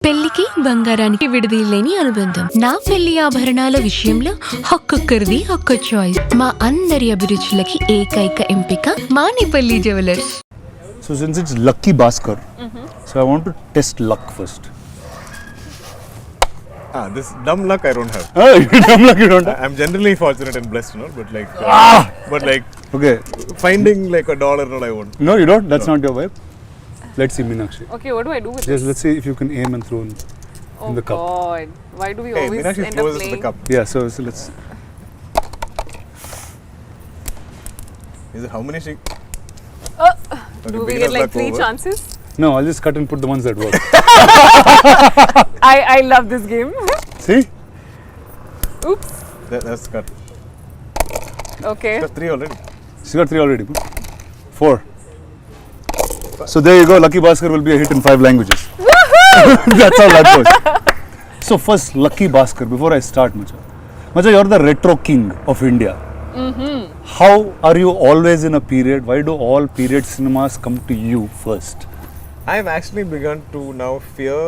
పెళ్లికి బంగారానికి విడదీయలేని అనుబంధం. నా పెళ్లి ఆభరణాల విషయంలో ఒక్కొక్కరిది ఒక్క చాయిస్. మా అందరి అభిరుచులకి ఏకైక ఎంపిక Manipalli jewellers. So since it's lucky Baskhar, so I want to test luck first. This dumb luck I don't have. Oh, dumb luck you don't have? I'm generally fortunate and blessed, you know, but like Okay. finding like a dollar I want. No, you don't? That's not your vibe? Let's see Meenakshi. Okay, what do I do with Just this? let's see if you can aim and throw in the cup. Oh God, why do we Hey, always Meenakshi end throws up us playing? the cup. Yeah, so let's... Is it how many she... Do we get like 3 chances? No, I'll just cut and put the ones that work. I love this game. See? Oops. That's cut. Okay. That's 3 already. She got 3 already. 4. So there you go, Lucky Baskhar will be a hit in 5 languages. That's how that goes. So first, Lucky Baskhar, before I start, Macha, you're the retro king of India. How are you always in a period? Why do all period cinemas come to you first? I've actually begun to now fear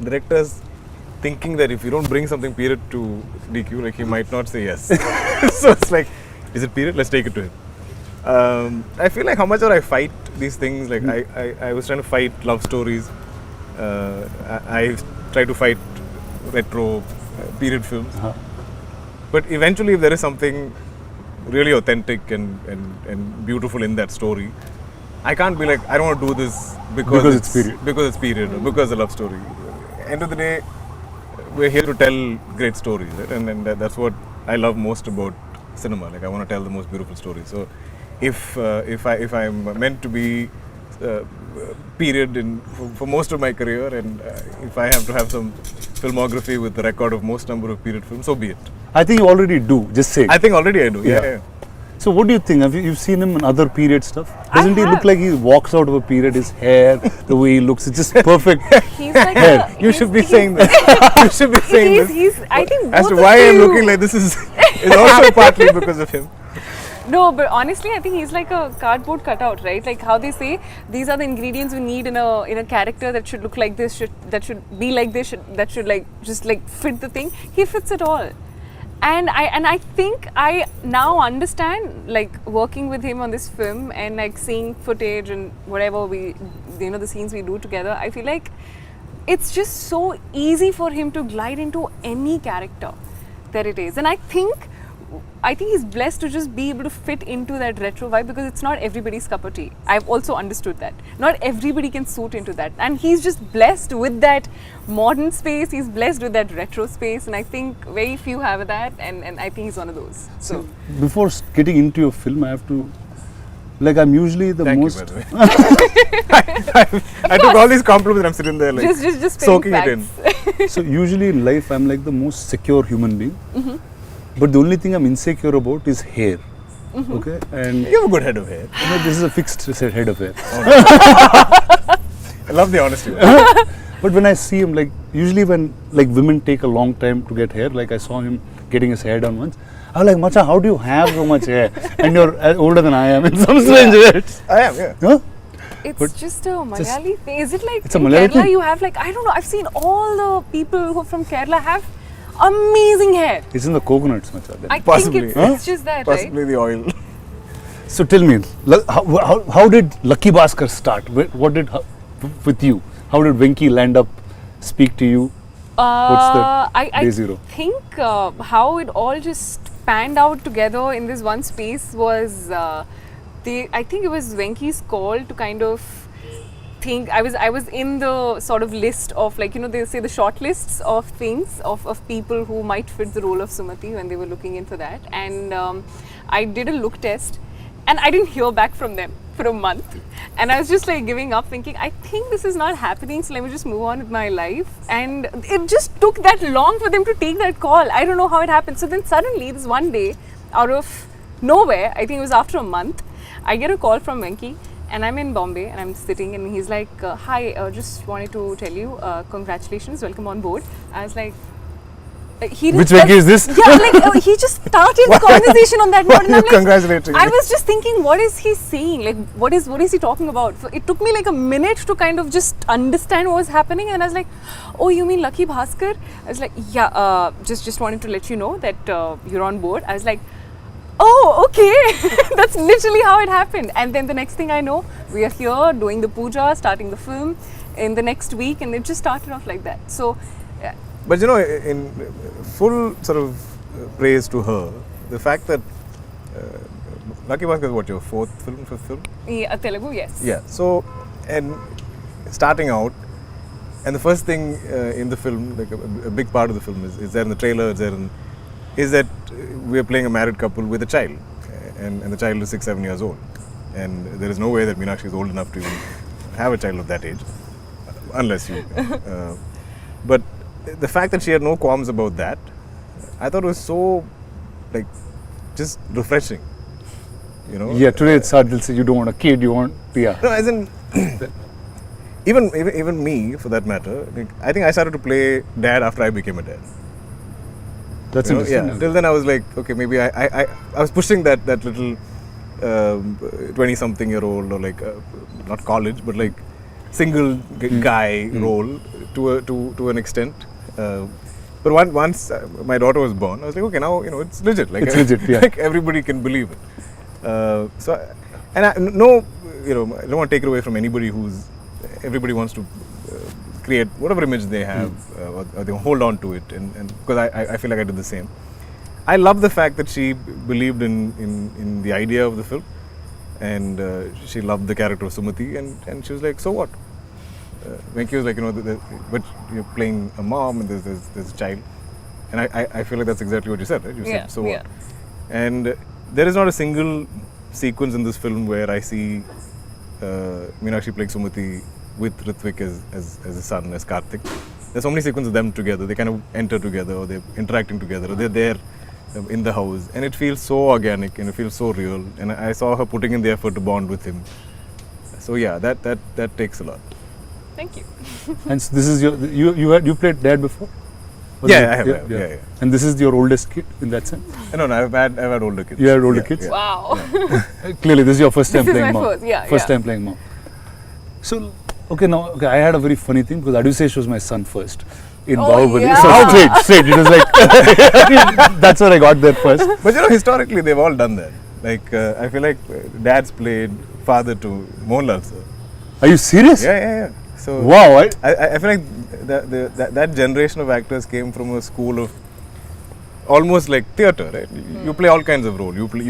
directors thinking that if you don't bring something period to DQ, like he might not say yes. So it's like, is it period? Let's take it to him. I feel like how much I fight these things, like I was trying to fight love stories. I try to fight retro period films. But eventually if there is something really authentic and beautiful in that story, I can't be like, I don't want to do this because it's period. Because it's period, or because it's a love story. End of the day, we're here to tell great stories, right? And that's what I love most about cinema. Like I want to tell the most beautiful stories. So if I'm meant to be period for most of my career, and if I have to have some filmography with the record of most number of period films, so be it. I think you already do, just say. I think already I do. Yeah. So what do you think? Have you've seen him in other period stuff? Doesn't he look like he walks out of a period? His hair, the way he looks, it's just perfect. He's like Hair. You should be saying this. You should be saying this. I think As both to of why I'm you. looking like this is also partly because of him. No, but honestly, I think he's like a cardboard cutout, right? Like how they say, these are the ingredients we need in a character that should look like this, that should be like this, that should like just like fit the thing. He fits it all. And I think I now understand, like working with him on this film and like seeing footage and whatever the scenes we do together, I feel like it's just so easy for him to glide into any character that it is. And I think he's blessed to just be able to fit into that retro vibe, because it's not everybody's cup of tea. I've also understood that. Not everybody can suit into that. And he's just blessed with that modern space, he's blessed with that retro space, and I think very few have that, and I think he's one of those. So Before getting into your film, I have to, like, I'm usually the Thank most... you, by the way. I took all these compliments and I'm sitting there like just soaking it in. So usually in life, I'm like the most secure human being. But the only thing I'm insecure about is hair. Okay? And You have a good head of hair. this is a fixed head of hair. I love the honesty. But when I see him, like, usually when like women take a long time to get hair, like I saw him getting his hair done once, I was like, Macha, how do you have so much hair? And you're older than I am in some strange way. I am, yeah. Huh? it's just a Malayali thing. Is it like It's a in Malayali Kerala thing? you have like, I don't know, I've seen all the people who are from Kerala have amazing hair. It's in the coconuts, Macha. I Possibly. think it's just that, Possibly the oil. So tell me, how did Lucky Baskhar start? What did with you? How did Venky land up, speak to you? What's the day zero? I think how it all just panned out together in this one space was I think it was Venky's call to kind of think. I was in the sort of list of, like, you know, they say the short lists of things of people who might fit the role of Sumati when they were looking in for that, and I did a look test and I didn't hear back from them for a month, and I was just like giving up, thinking I think this is not happening, so let me just move on with my life. And it just took that long for them to take that call. I don't know how it happened. So then suddenly this one day, out of nowhere, I think it was after a month, I get a call from Venky, and I'm in Bombay and I'm sitting, and he's like, hi, just wanted to tell you, congratulations, welcome on board. I was like, he Which Venky is this? Yeah, like he just started the conversation on that note, and I'm like, Congratulating I me. was just thinking, what is he saying? Like, what is he talking about? So it took me like a minute to kind of just understand what was happening, and I was like, oh, you mean Lucky Baskhar? I was like, yeah, just wanted to let you know that you're on board. I was like, oh, okay. That's literally how it happened. And then the next thing I know, we are here doing the puja, starting the film in the next week, and it just started off like that. So. But you know, in full sort of praise to her, the fact that Lucky Baskhar is what, your fifth film? Yeah, Telugu, yes. Yeah. So, and starting out, and the first thing in the film, like a big part of the film is there in the trailer, is that we are playing a married couple with a child, and the child is 6-7 years old, and there is no way that Meenakshi is old enough to even have a child of that age, unless you. But the fact that she had no qualms about that, I thought was so, like, just refreshing. You know. Yeah, today it's hard. They'll say you don't want a kid, you want yeah. No, as in, even me, for that matter, like, I think I started to play dad after I became a dad. That's You know, interesting. yeah. Till then, I was like, okay, maybe I was pushing that little 20-something-year-old, or like not college, but like single guy role to an extent. But once my daughter was born, I was like, okay, now it's legit. Like, It's legit, yeah. Like everybody can believe it. I don't want to take it away from anybody everybody wants to create whatever image they have, or they hold on to it, and because I feel like I did the same. I love the fact that she believed in the idea of the film, and she loved the character of Sumati, and she was like, so what? Venky was like, but you're playing a mom and there's a child, and I feel like that's exactly what you said, right? You said, so what? And there is not a single sequence in this film where I see Meenakshi playing Sumati with Ritwik as a son, as Karthik. There's so many sequences of them together. They kind of enter together, or they're interacting together, or they're there in the house, and it feels so organic and it feels so real. And I saw her putting in the effort to bond with him. So yeah, that takes a lot. Thank you. And so this is you played dad before? Or Yeah, I have. Yeah. And this is your oldest kid in that sense? No, I've had older kids. You had older kids? Yeah. Wow. Clearly, this is your first time This is playing my mom. first, yeah, First yeah. time playing mom. So, I had a very funny thing because Adushesh was my son first in Oh, Bahubali. yeah. So straight. It was like, that's what I got there first. But historically, they've all done that. Like, I feel like dad's played father to Mohanlal sir. Are you serious? Yeah. So Wow. I feel like that generation of actors came from a school of almost like theatre, right? You play all kinds of roles. You play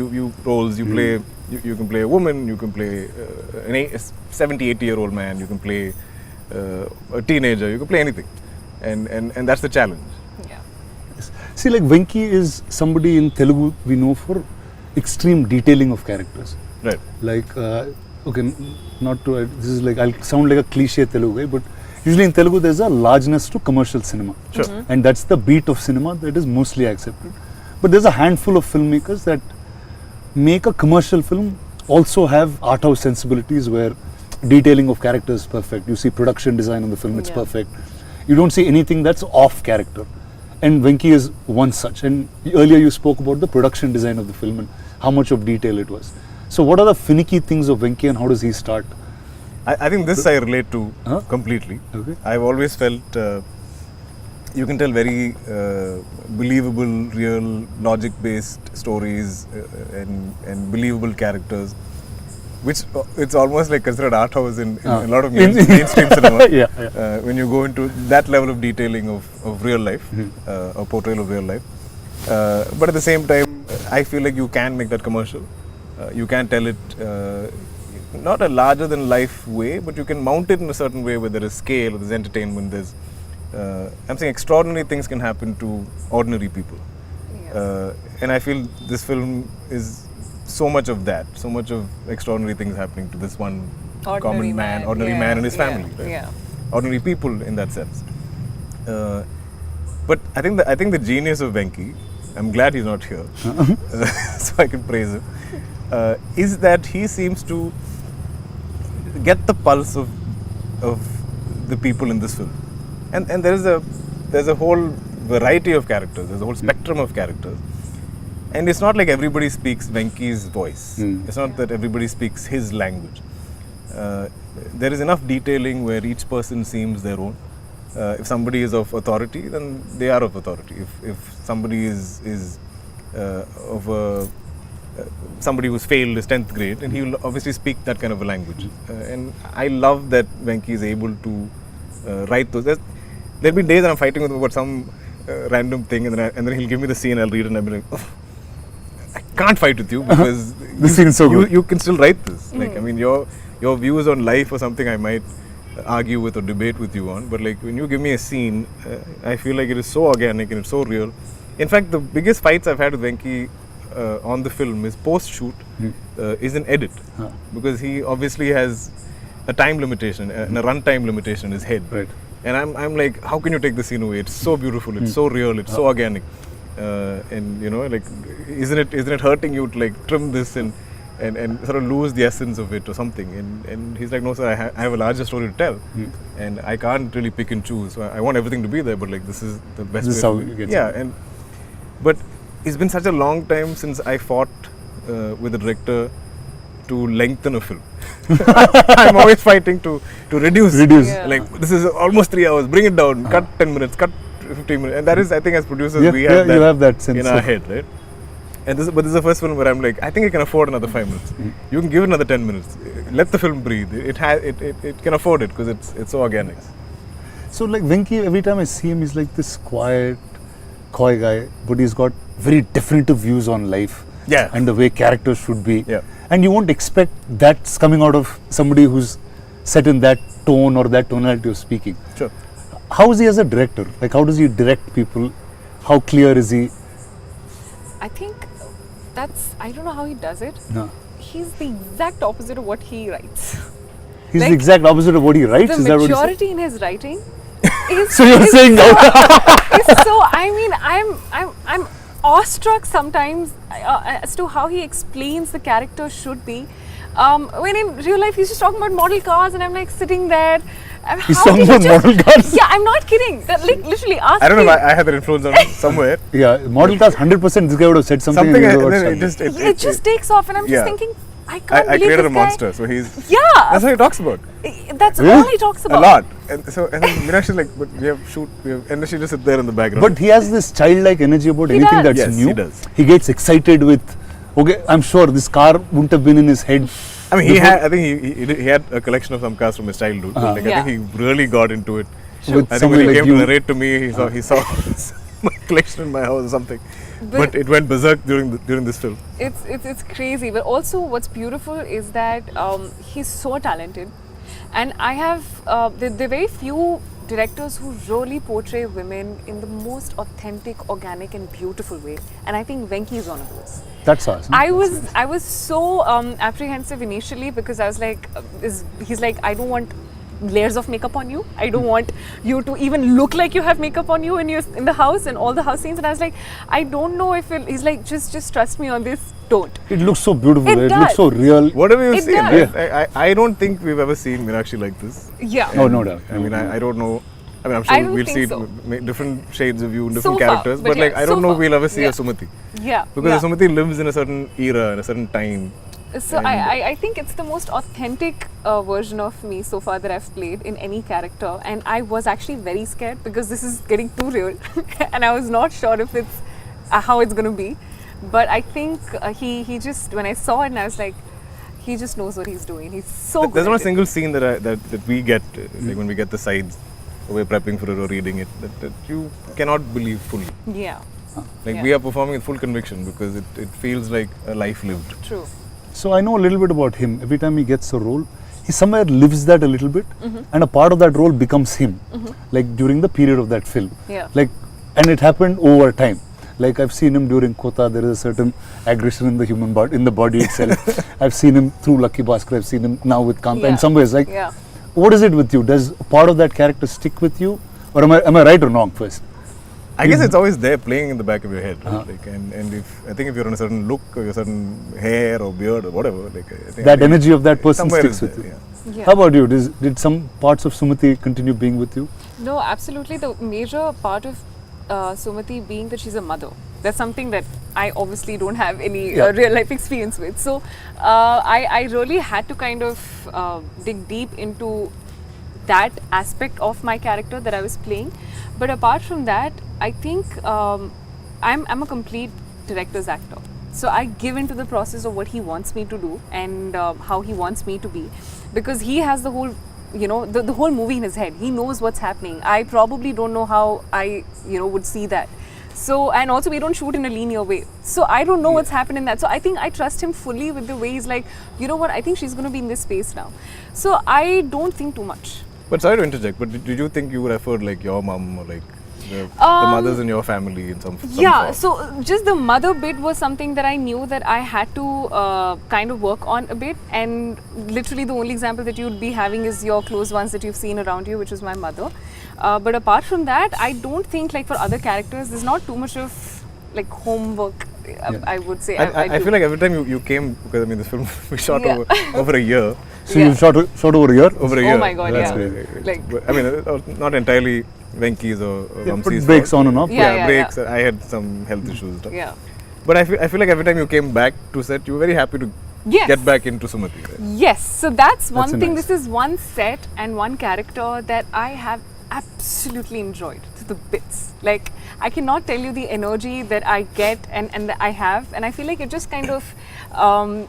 you can play a woman, you can play a 70, 80-year-old man, you can play a teenager, you can play anything, and that's the challenge. Yeah. See, like Venky is somebody in Telugu we know for extreme detailing of characters. Right. Like, this is like, I'll sound like a cliche Telugu guy, but usually in Telugu there's a largeness to commercial cinema. Sure. And that's the beat of cinema that is mostly accepted. But there's a handful of filmmakers that make a commercial film also have art house sensibilities where detailing of characters is perfect. You see production design on the film, it's perfect. You don't see anything that's off character. And Venky is one such. And earlier you spoke about the production design of the film and how much of detail it was. So what are the finicky things of Venky and how does he start? I think this I relate to completely. Okay. I've always felt you can tell very believable, real, logic-based stories and believable characters, which it's almost like considered art house in a lot of mainstream cinema. When you go into that level of detailing of real life, or portrayal of real life. But at the same time, I feel like you can make that commercial. You can tell it not a larger than life way, but you can mount it in a certain way where there is scale, there's entertainment, there's I'm saying extraordinary things can happen to ordinary people. And I feel this film is so much of that, so much of extraordinary things happening to this one ordinary man and his family. Right? Yeah. Ordinary people in that sense. But I think the genius of Venky, I'm glad he's not here, so I can praise him, is that he seems to get the pulse of the people in this film, and there's a whole variety of characters. There's a whole spectrum of characters. And it's not like everybody speaks Venky's voice. It's not that everybody speaks his language. There is enough detailing where each person seems their own. If somebody is of authority, then they are of authority. If somebody is of a somebody who's failed his 10th grade, and he will obviously speak that kind of a language. And I love that Venky is able to write those. There'll be days that I'm fighting with him about some random thing, and then he'll give me the scene, I'll read it, and I'll be like, oh, I can't fight with you because This scene is so good. You can still write this. Like, I mean, your views on life or something I might argue with or debate with you on, but like when you give me a scene, I feel like it is so organic and it's so real. In fact, the biggest fights I've had with Venky on the film is post-shoot is an edit, because he obviously has a time limitation and a runtime limitation in his head. Right. And I'm like, how can you take the scene away? It's so beautiful, it's so real, it's so organic, and you know, like, isn't it hurting you to like trim this and sort of lose the essence of it or something? And he's like, no sir, I have a larger story to tell, and I can't really pick and choose. So I want everything to be there, but like this is the best. This is how it gets. Yeah, but it's been such a long time since I fought with the director to lengthen a film. I'm always fighting to reduce. Yeah. Like, this is almost 3 hours, bring it down, cut 10 minutes, cut 15 minutes. And that is, I think as producers, we have, you have that sense in our head, right? And but this is the first film where I'm like, I think I can afford another 5 minutes. You can give it another 10 minutes. Let the film breathe. It can afford it because it's so organic. So like Venky, every time I see him, he's like this quiet, coy guy, but he's got very definitive views on life. Yeah. And the way characters should be. Yeah. And you won't expect that's coming out of somebody who's set in that tone or that tonality of speaking. Sure. How is he as a director? Like, how does he direct people? How clear is he? I think I don't know how he does it. No. He's the exact opposite of what he writes. He's Like, the exact opposite of what he writes. The Is that what you maturity in his writing is So you're saying so, I mean, I'm awestruck sometimes as to how he explains the character should be. When in real life he's just talking about model cars, and I'm like sitting there. He's talking about model cars? Yeah, I'm not kidding. That, like, literally, ask I don't know me. if I had that influence on him somewhere. Yeah, model cars, 100% this guy would have said something. Something, and and then It just takes off, and I'm yeah. just thinking, I can't I believe created this a guy. monster, so he's... Yeah. That's what he talks about. That's Really? all he talks about. A lot. And then Meenakshi's like, but we have shoot, and then she just sit there in the background. But he has this childlike energy about He anything does. that's Yes, new. he does. He gets excited with, okay, I'm sure this car wouldn't have been in his head. I mean, I think he had a collection of some cars from his childhood. Like, Yeah. I think he really got into it. With I think somebody when he like came you. to narrate to me, he saw my collection in my house or something. But it went berserk during this film. It's crazy, but also what's beautiful is that he's so talented, and I have there are very few directors who really portray women in the most authentic, organic, and beautiful way, and I think Venky is one of those. That's awesome. I was so apprehensive initially because I was like, he's like, I don't want layers of makeup on you. I don't want you to even look like you have makeup on you when you're in the house and all the house scenes. And I was like, I don't know if he's like, just trust me on this. Don't. It looks so beautiful. It It does. looks so real. Whatever you It see, does. I don't think we've ever seen Meenakshi like this. Yeah. Oh, no doubt. I mean, I don't know. I mean, I'm I sure don't we'll think see so. different shades of you, So different far, characters. but But like, yeah, I don't so know if far. we'll ever see Yeah. a Sumati. Yeah. Because a Sumati lives in a certain era, in a certain time. So I think it's the most authentic version of me so far that I've played in any character, and I was actually very scared because this is getting too real, and I was not sure if it's how it's going to be. But I think he just, when I saw it, and I was like, he just knows what he's doing. He's so good. There's not a at it. single scene that we get, like when we get the sides, we're prepping for it or reading it, that you cannot believe fully. Yeah. Like Yeah. we are performing with full conviction because it feels like a life lived. True. So I know a little bit about him. Every time he gets a role, he somewhere lives that a little bit, and a part of that role becomes him. Like during the period of that film. Yeah. Like, and it happened over time. Like I've seen him during Kota. There is a certain aggression in the human body, in the body itself. I've seen him through Lucky Baskhar. I've seen him now with Kanta. Yeah. In some ways, like, Yeah. what is it with you? Does part of that character stick with you, or am I right or wrong first? I guess it's always there playing in the back of your head. Right? Like, and if if you're on a certain look or a certain hair or beard or whatever, like I think That energy of that person somewhere sticks is with there, you. yeah. Yeah. How about you? Did some parts of Sumati continue being with you? No, absolutely. The major part of Sumati being that she's a mother. That's something that I obviously don't have any Yeah. real life experience with. So I really had to kind of dig deep into that aspect of my character that I was playing. But apart from that, I think I'm a complete director's actor. So I give into the process of what he wants me to do and how he wants me to be, because he has the whole, you know, the whole movie in his head. He knows what's happening. I probably don't know how I, you know, would see that. So, and also we don't shoot in a linear way. So I don't know what's happened in that. So I think I trust him fully with the way he's like, you know what, I think she's going to be in this space now. So I don't think too much. But sorry to interject, but did you think you would refer like your mum or like the mothers in your family in some Yeah, form? so just the mother bit was something that I knew that I had to kind of work on a bit, and literally the only example that you'd be having is your close ones that you've seen around you, which is my mother. But apart from that, I don't think like for other characters, there's not too much of like homework, I would say. I feel like every time you came, because I mean this film we shot over a year. So you shot over a year? Over a year. Oh my god, That's yeah. great. Like, But, I mean, not entirely Venky's or Vamsi's breaks fault. on and off. Yeah. Breaks. I had some health issues and stuff. yeah. But I feel like every time you came back to set, you were very happy to Yes. get back into Sumati. Right? Yes, so that's one That's thing. nice. This is one set and one character that I have absolutely enjoyed to the bits. Like, I cannot tell you the energy that I get and that I have, and I feel like it just kind of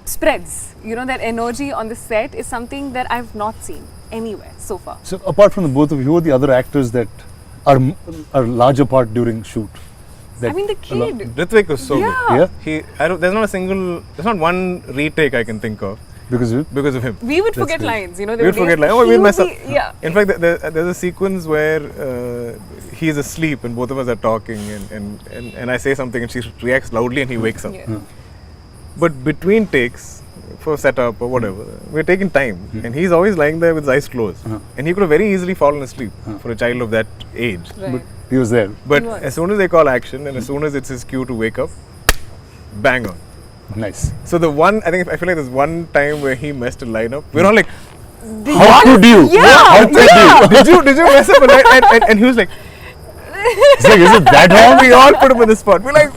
spreads. You know, that energy on the set is something that I've not seen anywhere so far. So apart from the both of you, who are the other actors that are larger part during shoot? I mean, the kid. Ritvik was so Yeah. good. There's not one retake I can think of Because of him. We would That's forget great. lines, you know. We would forget like, oh, he we'll would mess up. be- Yeah. In fact, there's a sequence where he's asleep and both of us are talking and I say something and she reacts loudly and he wakes up. Yeah. But between takes, for setup or whatever, we're taking time and he's always lying there with his eyes closed. And he could have very easily fallen asleep for a child of that age. Right. he was there. But He was. as soon as they call action and as soon as it's his cue to wake up, bang on. Nice. So I feel like there's one time where he messed a lineup. We're all like, How could you? Yeah, How could you? did you mess up a line? And he was like, It's like, is it that wrong? we all put him on the spot. We're like,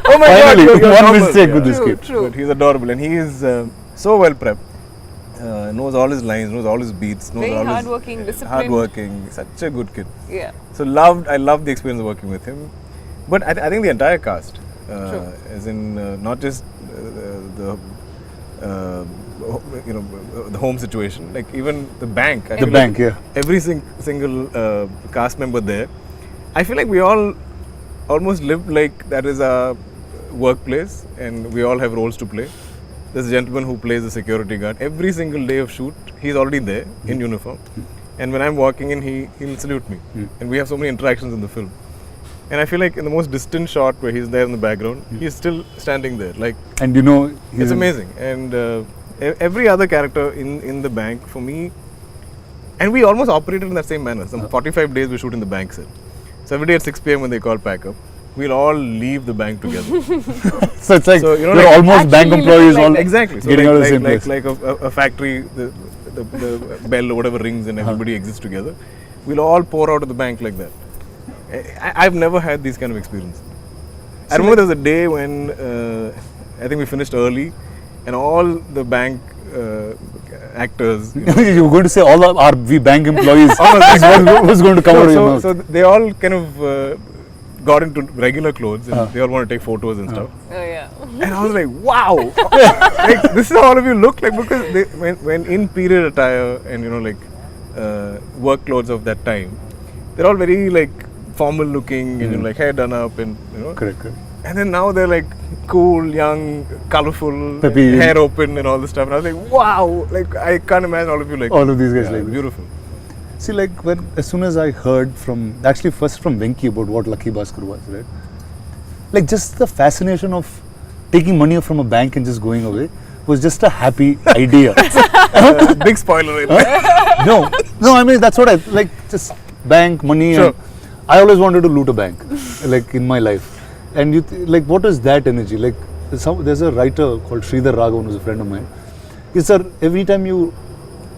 oh my Finally, god, you're one normal. mistake with this True, kid. true. But he's adorable and he is so well prepped. Knows all his lines, knows all his beats, knows Very all hardworking, his disciplined. hardworking. Such a good kid. Yeah. So I loved the experience of working with him. But I think the entire cast, as in not just the the home situation, like even the bank. I The feel bank, like yeah. Every single cast member there, I feel like we all almost live like that is our workplace, and we all have roles to play. There's a gentleman who plays the security guard. Every single day of shoot, he's already there in uniform. And when I'm walking in, he'll salute me. And we have so many interactions in the film. And I feel like in the most distant shot where he's there in the background, he's still standing there. Like, And you know, it's amazing. And every other character in the bank, for me, and we almost operated in that same manner. Some 45 days we shoot in the bank set. So every day at 6 p.m. when they call pack up, we'll all leave the bank together. So it's like, So, you know, you're like, almost bank actually employees looking all like Exactly. So getting out of the like, same like, place. like a factory, the bell or whatever rings and everybody exists together. We'll all pour out of the bank like that. I've never had these kind of experiences. I remember there was a day when I think we finished early and all the bank actors, you know, You were going to say all our we bank employees is what was going to come out of your mouth. so they all kind of got into regular clothes and they all want to take photos and stuff. Oh yeah. And I was like, wow, like this is how all of you look like, because they, when in period attire and you know like work clothes of that time, they're all very like formal looking and you know, like hair done up and you know. Correct. And then now they're like cool, young, colorful, Peppy. hair open and all this stuff. And I was like, wow, like I can't imagine all of you like All of these guys like this. beautiful. See, like as soon as I heard actually first from Venky about what Lucky Baskhar was, right? Like just the fascination of taking money from a bank and just going away was just a happy idea. Big spoiler. Right? No, I mean that's what I like. Just bank money. Sure. And I always wanted to loot a bank, like in my life. And like, what is that energy? Like, there's a writer called Sridhar Raghavan, who's a friend of mine. He said every time you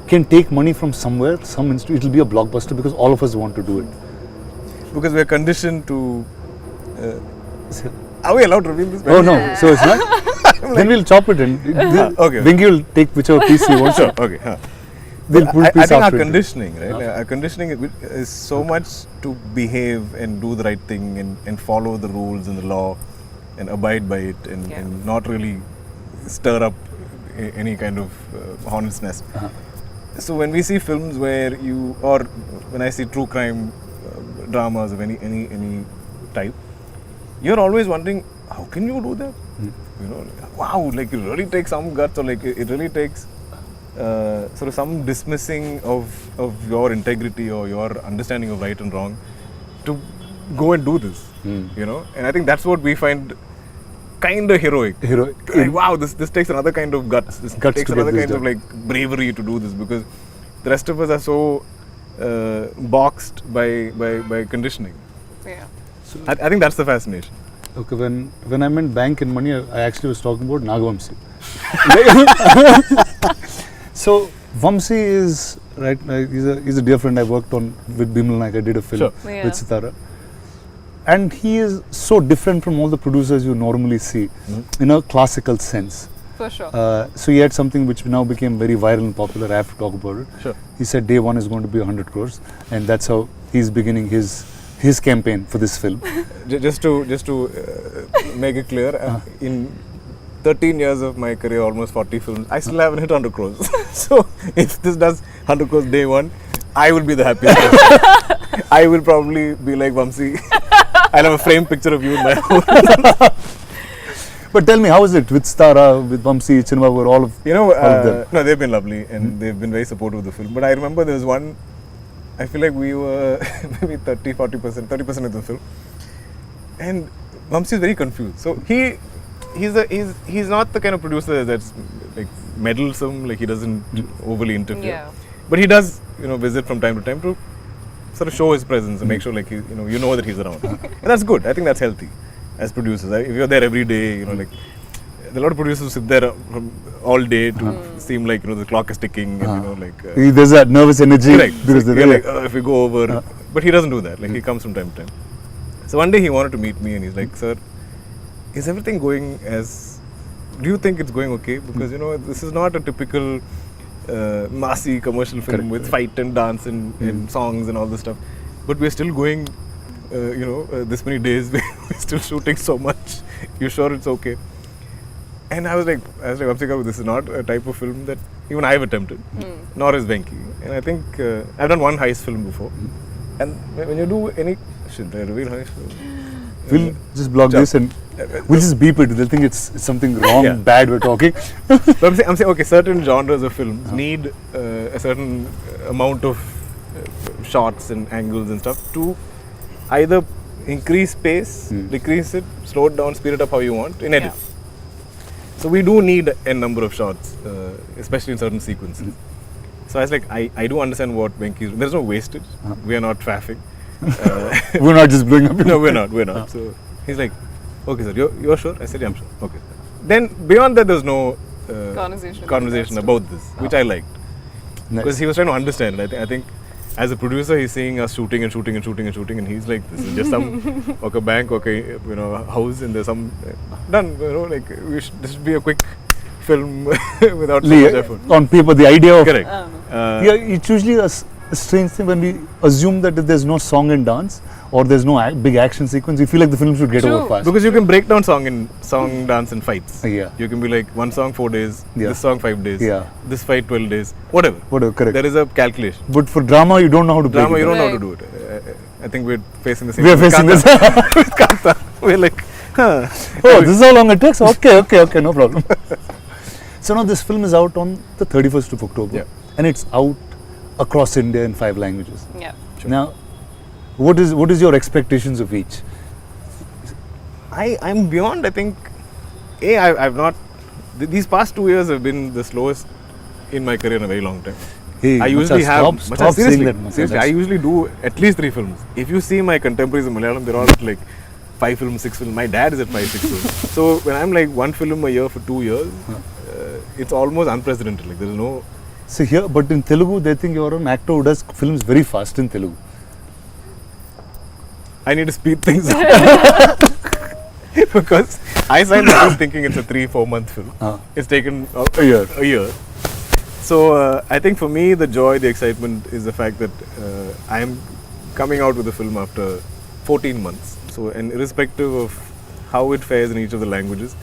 can take money from somewhere, it'll be a blockbuster because all of us want to do it. because we're conditioned to. Are we allowed to reveal this? Oh no, so it's not. Then we'll chop it in. Okay. Venky will take whichever piece he wants. Sure. Okay. We'll put I piece think our after it. conditioning, right? Our conditioning is so much to behave and do the right thing and follow the rules and the law and abide by it and not really stir up any kind of honestness. So when we see films where or when I see true crime dramas of any type, you're always wondering, how can you do that? You know, wow, like it really takes some guts, or like it really takes sort of some dismissing of your integrity or your understanding of right and wrong to go and do this. You know, and I think that's what we find kind of heroic. Like, wow, this takes another kind of guts. This Guts takes to get another this kind of done. like bravery to do this, because the rest of us are so boxed by conditioning. Yeah. I think that's the fascination. Okay, when I meant bank and money, I actually was talking about Nagavamsi. So Vamsi is right. He's a dear friend. I worked on with Bimal Naik. I did a film Yeah. with Sitara, and he is so different from all the producers you normally see in a classical sense. For sure. So he had something which now became very viral and popular. I have to talk about it. Sure. He said day one is going to be 100 crores, and that's how he's beginning his campaign for this film. Just to make it clear, in 13 years of my career, almost 40 films, I still haven't hit 100 crores. So if this does 100 crores day one, I will be the happiest person. I will probably be like Vamsi. I'll have a framed picture of you in my home. But tell me, how is it with Stara, with Vamsi, Chinmabur, all of You know, of them? no, they've been lovely and they've been very supportive of the film. But I remember there was one, I feel like we were maybe 30% of the film. And Vamsi is very confused. So he's not the kind of producer that's like meddlesome, like he doesn't overly interfere. Yeah. But he does, visit from time to time to sort of show his presence and make sure like you know that he's around. And that's good. I think that's healthy as producers. If you're there every day, like a lot of producers who sit there all day to seem like the clock is ticking and There's that nervous energy. correct. Because So they're you're like, if we go over, but he doesn't do that. Like he comes from time to time. So one day he wanted to meet me and he's like, "Sir, is everything going as? Do you think it's going okay? Because this is not a typical massy commercial film with fight and dance and songs and all this stuff. But we're still going, this many days. We're still shooting so much. You sure it's okay?" And I was like, Vamsika, this is not a type of film that even I've attempted, nor is Venky. And I think I've done one heist film before. And when you do any, should I reveal heist film? we'll just block Sure. this and we'll just beep it. They'll think it's something wrong, Yeah. bad we're talking. But I'm saying, okay, certain genres of films need a certain amount of shots and angles and stuff to either increase pace, decrease it, slow it down, speed it up how you want in edit. Yeah. So we do need a number of shots, especially in certain sequences. So I was like, I do understand what Venky is. There's no wastage. We are not traffic. We're not just blowing up. No, we're not. So he's like, okay, sir, you're sure? I said, yeah, I'm sure. Okay. Then beyond that, there's no conversation about this, which I liked. Because he was trying to understand. I think as a producer, he's seeing us shooting, and he's like, this is just some bank, house, and there's some done. This should be a quick film without so much effort. On paper, the idea of Correct. it's usually a strange thing when we assume that if there's no song and dance or there's no big action sequence, we feel like the film should get True. over fast. Because you can break down song, dance, and fights. Yeah. You can be like one song 4 days, Yeah. this song 5 days, Yeah. this fight 12 days, whatever. Correct. There is a calculation. But for drama, you don't know how to break Drama, it you down. don't know how to do it. I think we're facing the same. We are thing with facing this. Kanta. With Kanta. We're like, huh. Oh, this is how long it takes? Okay, no problem. So now this film is out on the 31st of October. Yeah. And it's out across India in 5 languages. Yeah. Sure. Now, what is your expectations of each? I'm beyond. I think, I've not. These past 2 years have been the slowest in my career in a very long time. Hey, I usually Macha, have. Stop Macha, saying seriously, that, Macha. seriously, I That's- usually do at least 3 films. If you see my contemporaries in Malayalam, they're all like 5 films, 6 films. My dad is at 5, 6 films. So when I'm like 1 film a year for 2 years, it's almost unprecedented. Like there is no. So here, but in Telugu, they think you're an actor who does films very fast in Telugu. I need to speed things up. Because I signed the film thinking it's a 3-4 month film. It's taken A year. A year. So I think for me the joy, the excitement is the fact that I am coming out with the film after 14 months. So, and irrespective of how it fares in each of the languages,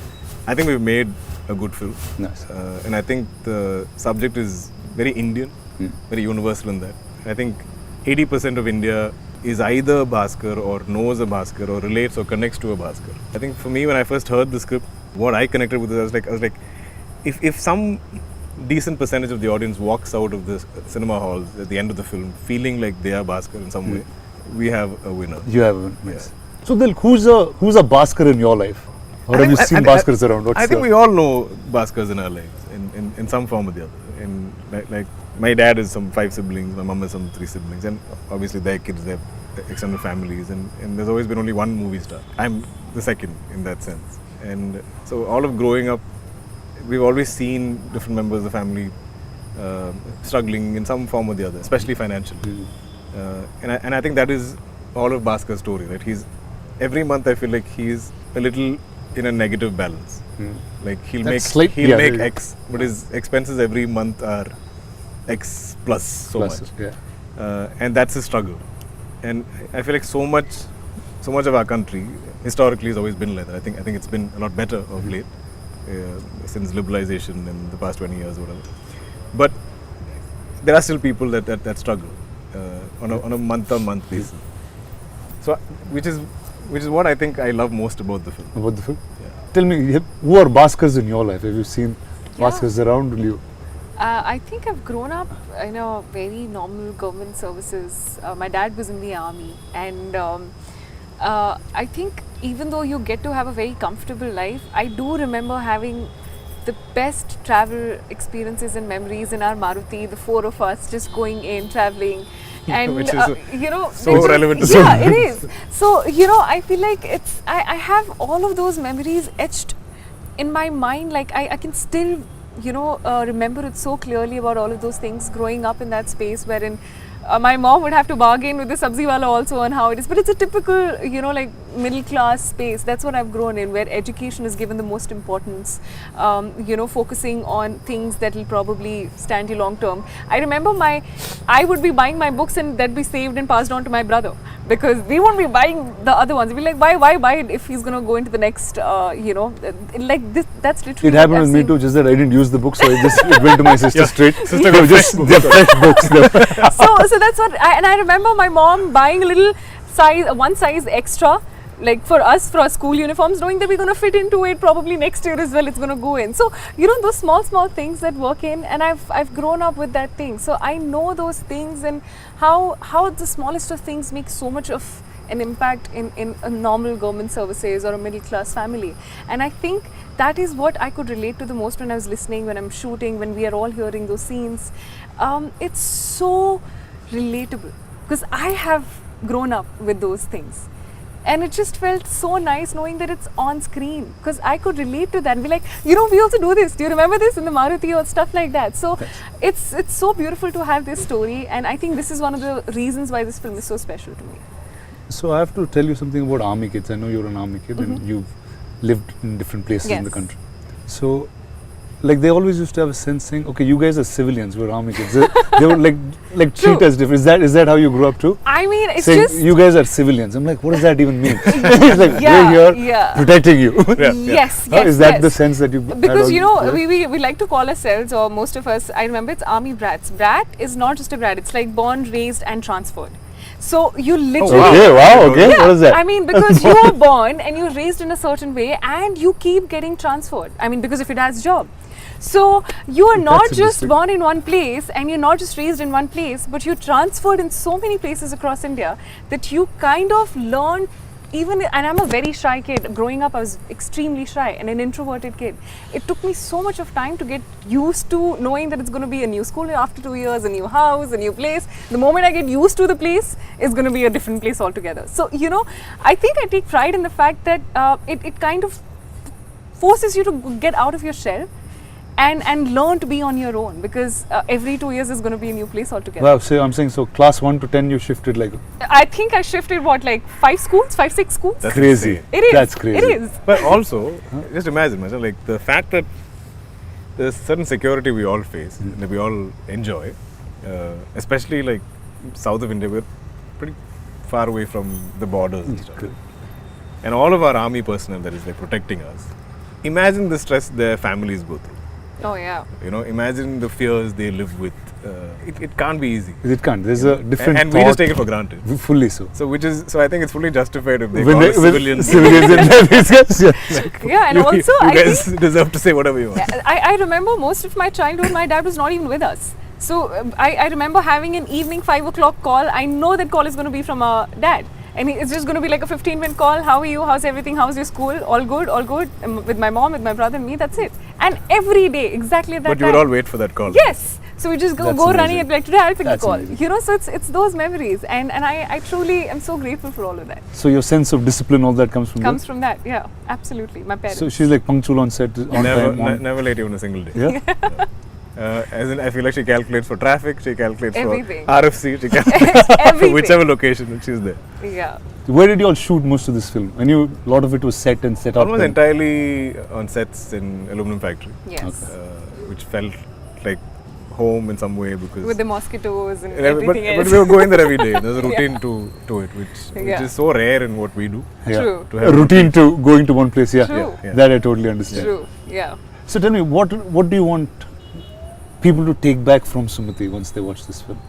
I think we've made a good film. Nice. And I think the subject is very Indian, very universal in that. I think 80% of India is either Baskhar or knows a Baskhar or relates or connects to a Baskhar. I think for me, when I first heard the script, what I connected with it, I was like, if some decent percentage of the audience walks out of the cinema halls at the end of the film feeling like they are Baskhar in some way, we have a winner. You have one. Nice. So then, who's a Baskhar in your life? Or have you seen Baskhars around? I think we all know Baskhars in our lives in some form or the other. And like my dad has some 5 siblings, my mom has some 3 siblings, and obviously their kids, they have extended families, and there's always been only one movie star. I'm the second in that sense. And so all of growing up, we've always seen different members of the family struggling in some form or the other, especially financially. And I think that is all of Bhaskhar's story, right? Every month I feel like he's a little in a negative balance. Like he'll make X, but his expenses every month are X plus so much. Yeah. And that's his struggle. And I feel like so much of our country historically has always been like that. I think it's been a lot better of late since liberalization in the past 20 years or whatever. But there are still people that struggle on a month-on-month basis. So which is what I think I love most about the film. About the film? Yeah. Tell me, who are Baskhars in your life? Have you seen Baskhars around you? I think I've grown up in a very normal government services. My dad was in the army, and I think even though you get to have a very comfortable life, I do remember having the best travel experiences and memories in our Maruti, the 4 of us just going in, traveling. And which is so relevant to it is. So I feel like I have all of those memories etched in my mind. Like I can still remember it so clearly about all of those things growing up in that space wherein my mom would have to bargain with the sabzi wala also on how it is, but it's a typical like middle class space. That's what I've grown in, where education is given the most importance, focusing on things that will probably stand you long term. I remember I would be buying my books and that'd be saved and passed on to my brother, because we won't be buying the other ones. We'll be like, why buy it if he's going to go into the next, like this. That's literally it happened with me too, just that I didn't use the book, so it went to my sister straight. Sister got just fresh books. So that's what, I remember my mom buying a little one size extra, like for us, for our school uniforms, knowing that we're going to fit into it probably next year as well, it's going to go in. So, those small things that work in, and I've grown up with that thing. So I know those things and how the smallest of things make so much of an impact in a normal government services or a middle class family. And I think that is what I could relate to the most when I was listening, when I'm shooting, when we are all hearing those scenes. It's so relatable because I have grown up with those things. And it just felt so nice knowing that it's on screen, because I could relate to that and be like, we also do this. Do you remember this in the Maruti or stuff like that? So it's so beautiful to have this story, and I think this is one of the reasons why this film is so special to me. So I have to tell you something about army kids. I know you're an army kid and you've lived in different places in the country. So like they always used to have a sense saying, okay, you guys are civilians, we're army kids. They would like treat us different. Is that how you grew up too? I mean, it's saying, just you guys are civilians. I'm like, what does that even mean? It's like, we're here protecting you. Yes. Is that the sense that you? Because we like to call ourselves, or most of us, I remember, it's army brats. Brat is not just a brat; it's like born, raised, and transferred. So you literally. Okay. Yeah, what is that? I mean, because you are born and you're raised in a certain way, and you keep getting transferred. I mean, because of your dad's job. So you are not just born in one place and you're not just raised in one place, but you're transferred in so many places across India that you kind of learn. And I'm a very shy kid. Growing up, I was extremely shy and an introverted kid. It took me so much of time to get used to knowing that it's going to be a new school after 2 years, a new house, a new place. The moment I get used to the place, it's going to be a different place altogether. So, I think I take pride in the fact that it kind of forces you to get out of your shell and learn to be on your own, because every 2 years is going to be a new place altogether. Wow, so I'm saying, so class 1 to 10 you shifted like I think I shifted what, like 5 schools, 5, 6 schools. That's crazy. insane. It is. That's crazy. It is. But also, just imagine, like the fact that there's certain security we all face, that we all enjoy, especially like south of India, we're pretty far away from the borders and stuff. Good. And all of our army personnel that is like protecting us, imagine the stress their families go through. Oh yeah. You know, imagine the fears they live with. It can't be easy. It can't. There's a different And we thought. just take it for granted. Fully so. So I think it's fully justified if they When call they- us when civilians. civilians and yes, yes. Yeah, and also you I guys think deserve to say whatever you want. I remember most of my childhood, my dad was not even with us. So I remember having an evening 5 o'clock call. I know that call is going to be from our dad. And it's just going to be like a 15-minute call. How are you? How's everything? How's your school? All good, all good. With my mom, with my brother and me, that's it. And every day, exactly at that But you time. would all wait for that call. Yes. So we just go That's running amazing. and be like, today I'll pick That's the call. amazing. You know, so it's those memories. And I truly am so grateful for all of that. So your sense of discipline, all that comes from Comes from that. Yeah, absolutely. My there? parents. So she's like punctual on set, on Never, time. On, never late even a single day. yeah? As in, I feel like she calculates for traffic, she calculates Everything. for RFC, she calculates for Everything. whichever location and she's there. Yeah. Where did you all shoot most of this film? I knew a lot of it was set and set up. Almost and- entirely on sets in aluminum factory, Yes. which felt like home in some way because. With the mosquitoes and but, everything but else. we were going there every day. There's a routine to it, which Yeah. is so rare in what we do. Yeah. True. To A have routine to going to one place, yeah. True. Yeah. That I totally understand. True. Yeah. So tell me, what do you want people to take back from Sumati once they watch this film?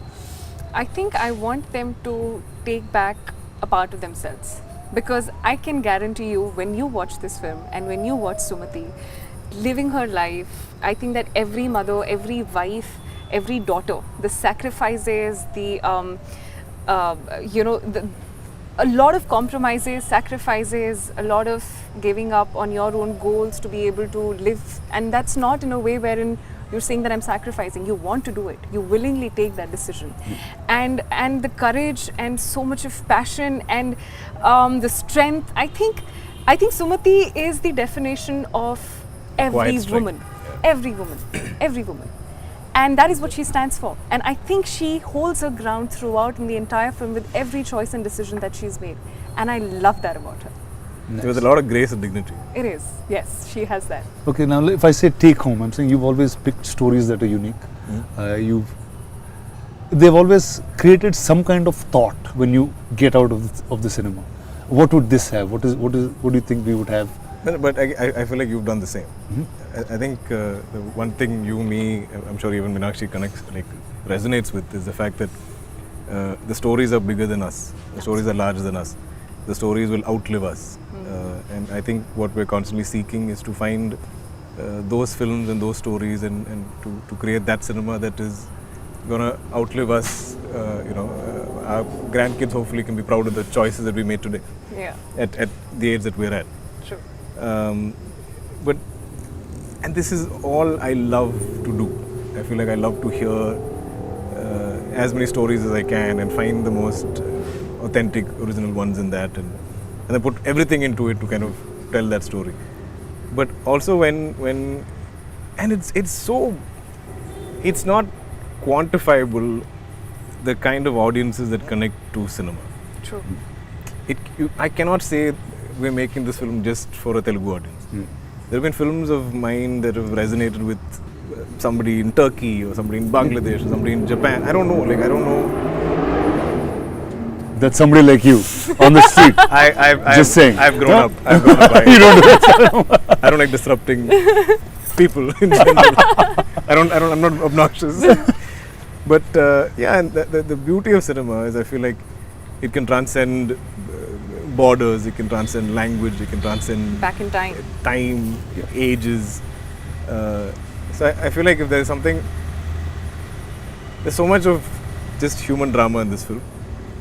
I think I want them to take back a part of themselves, because I can guarantee you, when you watch this film and when you watch Sumati living her life, I think that every mother, every wife, every daughter, the sacrifices, the a lot of compromises, sacrifices, a lot of giving up on your own goals to be able to live, and that's not in a way wherein you're saying that I'm sacrificing. You want to do it. You willingly take that decision, and the courage and so much of passion and the strength. I think Sumati is the definition of every Quiet strength. woman, every woman, every woman. And that is what she stands for. And I think she holds her ground throughout in the entire film with every choice and decision that she's made. And I love that about her. There was a lot of grace and dignity. It is. Yes, she has that. Okay, now if I say take home, I'm saying you've always picked stories that are unique. They've always created some kind of thought when you get out of the cinema. What would this have? What do you think we would have? But I feel like you've done the same. I think the one thing you, me, I'm sure even Meenakshi resonates with is the fact that the stories are bigger than us. The stories are larger than us. The stories will outlive us. And I think what we're constantly seeking is to find those films and those stories and to create that cinema that is going to outlive us. Our grandkids hopefully can be proud of the choices that we made today Yeah, at the age that we're at. true. And this is all I love to do. I feel like I love to hear as many stories as I can and find the most authentic, original ones in that, and I put everything into it to kind of tell that story. But also when it's not quantifiable, the kind of audiences that connect to cinema. True. I cannot say we're making this film just for a Telugu audience. There have been films of mine that have resonated with somebody in Turkey or somebody in Bangladesh or somebody in Japan. I don't know. That's somebody like you on the street. Just saying. I've grown up. You don't do that. I don't like disrupting people in general. I'm not obnoxious. But and the beauty of cinema is I feel like it can transcend borders, it can transcend language, it can transcend Back in time. time, ages. So I feel like if there's something, there's so much of just human drama in this film.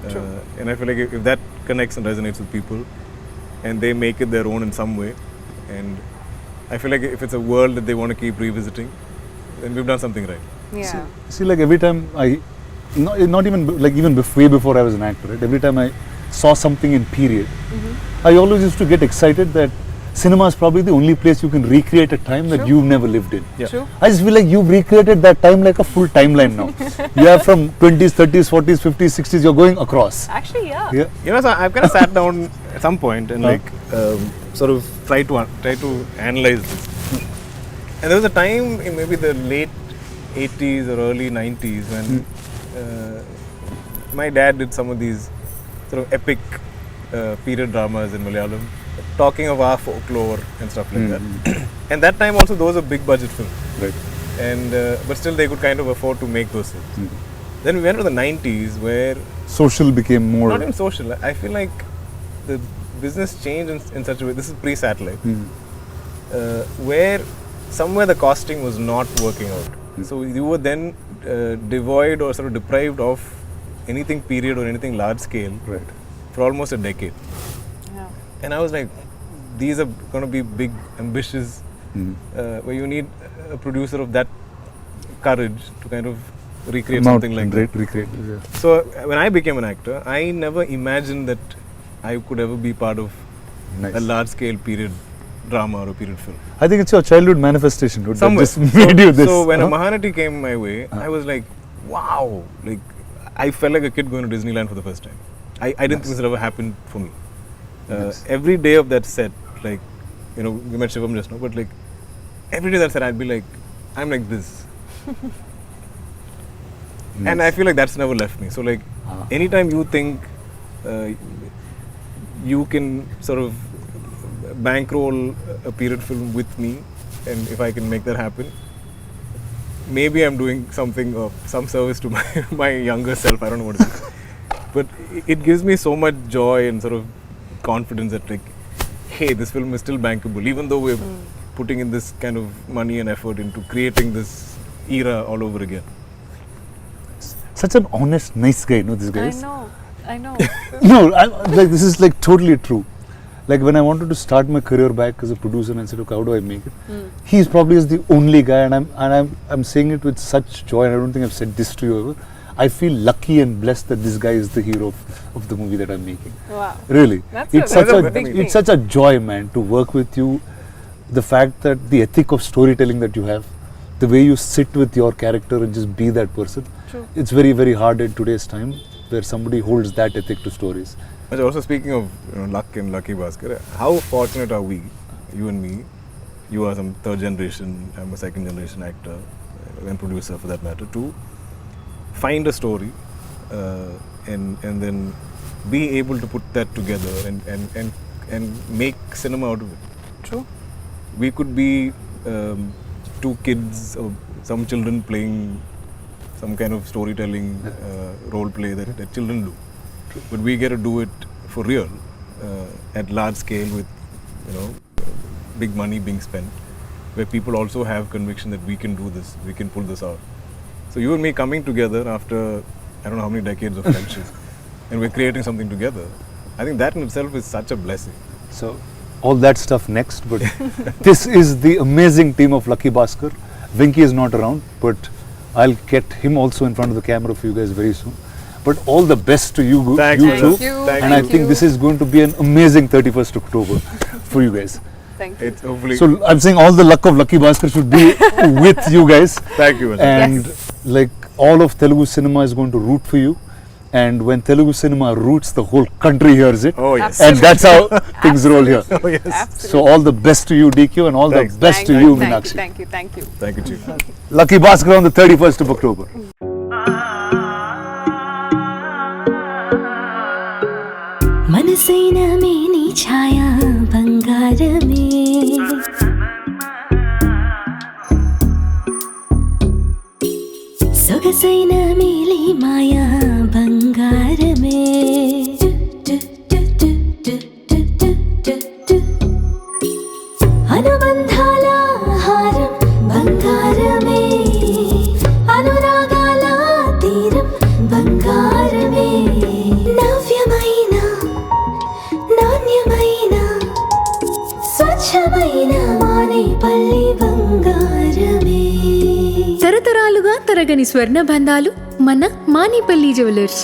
True. And I feel like if that connects and resonates with people and they make it their own in some way, and I feel like if it's a world that they want to keep revisiting, then we've done something right. Yeah. See, like every time not even like even way before I was an actor, right? Every time I saw something in period, I always used to get excited that cinema is probably the only place you can recreate a time that you've never lived in. Yeah. True. I just feel like you've recreated that time like a full timeline now. You have from 20s, 30s, 40s, 50s, 60s, you're going across. Actually, yeah. Yeah. You know, so I've kind of sat down at some point and like sort of try to analyze this. And there was a time in maybe the late 80s or early 90s when my dad did some of these sort of epic period dramas in Malayalam, talking of our folklore and stuff like that. And that time also those were big budget films. Right. And but still they could kind of afford to make those films. Then we went to the 90s where Social became more. not even social. I feel like the business changed in such a way. This is pre-satellite, where somewhere the costing was not working out. So you were then devoid or sort of deprived of anything period or anything large scale Right. for almost a decade. Yeah. And I was like, these are going to be big, ambitious, where you need a producer of that courage to kind of recreate something like that. Recreate. Yeah. So when I became an actor, I never imagined that I could ever be part of Nice. a large-scale period drama or a period film. I think it's your childhood manifestation, dude, that Somewhere. just made you this. So when a Mahanati came my way, I was like, wow! Like I felt like a kid going to Disneyland for the first time. I didn't think this had ever happened for me. Every day of that set, like, you know, we met Shivam just now, but like every day that set, I'd be like, I'm like this. And I feel like that's never left me. So like, anytime you think you can sort of bankroll a period film with me, and if I can make that happen, maybe I'm doing something of some service to my younger self. I don't know what it is. But it gives me so much joy and sort of confidence that like, hey, this film is still bankable, even though we're putting in this kind of money and effort into creating this era all over again. Such an honest, nice guy, this guy is. I know. No, like this is like totally true. Like when I wanted to start my career back as a producer and said, okay, how do I make it? He's probably is the only guy, and I'm saying it with such joy. And I don't think I've said this to you ever. I feel lucky and blessed that this guy is the hero of the movie that I'm making. Wow. Really, That's it's a such a big it's thing. such a joy, man, to work with you. The fact that the ethic of storytelling that you have, the way you sit with your character and just be that person. True. It's very, very hard in today's time where somebody holds that ethic to stories. But also speaking of luck and Lucky Baskhar, how fortunate are we, you and me? You are some third generation, I'm a second generation actor and producer for that matter, to find a story and then be able to put that together and make cinema out of it. True. We could be two kids or some children playing some kind of storytelling role play that children do. But we get to do it for real at large scale with, you know, big money being spent, where people also have conviction that we can do this, we can pull this out. So you and me coming together after I don't know how many decades of friendship, and we're creating something together. I think that in itself is such a blessing. So all that stuff next, but this is the amazing team of Lucky Baskhar. Venky is not around, but I'll get him also in front of the camera for you guys very soon. But all the best to you, Thank you you. too. Thank you. Thank And I you. think this is going to be an amazing 31st October for you guys. Thank you. It's hopefully. So I'm saying all the luck of Lucky Baskhar should be with you guys. Thank you. And like all of Telugu cinema is going to root for you. And when Telugu cinema roots, the whole country hears it. Oh yes. And that's how things roll here. Oh yes. Absolutely. So all the best to you, DQ, and all Thanks. the best Thank to you. you, Thank Meenakshi. you. Thank you. Thank you. Thank you, Chief. Lucky Baskhar on the 31st of October. మనసైన మేని ఛాయ బంగారమే సొగసైన మేలి మాయా బంగారమే అనుబంధాల హారం బంగారమే అనురాగాల తీరం బంగారమే నవ్యమైన నాణ్యమైన స్వచ్ఛమైన మానేపల్లి బంగారమే తరతరాలుగా తరగని స్వర్ణ బంధాలు మన మానిపల్లి జ్యువెలర్స్.